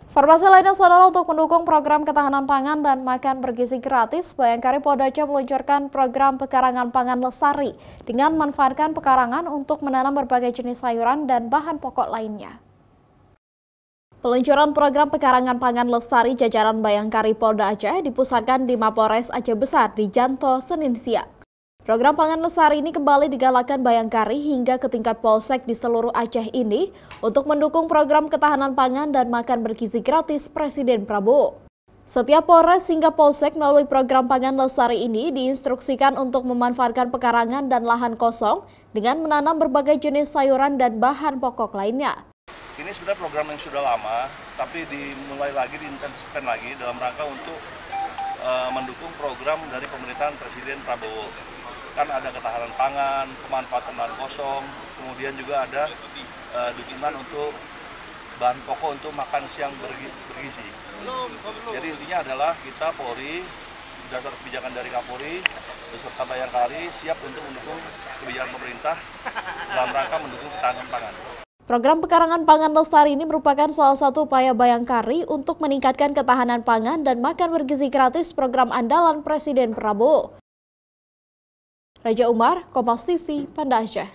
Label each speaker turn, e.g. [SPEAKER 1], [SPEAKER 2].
[SPEAKER 1] Informasi lainnya, saudara, untuk mendukung program ketahanan pangan dan makan bergizi gratis, Bayangkari Polda Aceh meluncurkan program pekarangan pangan lestari dengan memanfaatkan pekarangan untuk menanam berbagai jenis sayuran dan bahan pokok lainnya. Peluncuran program pekarangan pangan lestari jajaran Bayangkari Polda Aceh dipusatkan di Mapolres Aceh Besar di Janto, Senin siang. Program pangan lestari ini kembali digalakan Bayangkari hingga ke tingkat polsek di seluruh Aceh ini untuk mendukung program ketahanan pangan dan makan bergizi gratis Presiden Prabowo. Setiap polres hingga polsek melalui program pangan lestari ini diinstruksikan untuk memanfaatkan pekarangan dan lahan kosong dengan menanam berbagai jenis sayuran dan bahan pokok lainnya.
[SPEAKER 2] Ini sebenarnya program yang sudah lama, tapi dimulai lagi, diintensifkan lagi dalam rangka untuk mendukung program dari pemerintahan Presiden Prabowo. Kan ada ketahanan pangan, pemanfaatan lahan kosong, kemudian juga ada dukungan untuk bahan pokok untuk makan siang bergizi. Jadi intinya adalah kita Polri, berdasar kebijakan dari Kapolri beserta Bayangkari siap untuk mendukung kebijakan pemerintah dalam rangka mendukung ketahanan pangan.
[SPEAKER 1] Program pekarangan pangan lestari ini merupakan salah satu upaya Bayangkari untuk meningkatkan ketahanan pangan dan makan bergizi gratis program andalan Presiden Prabowo. Raja Umar, Kompas TV, Banda Aceh.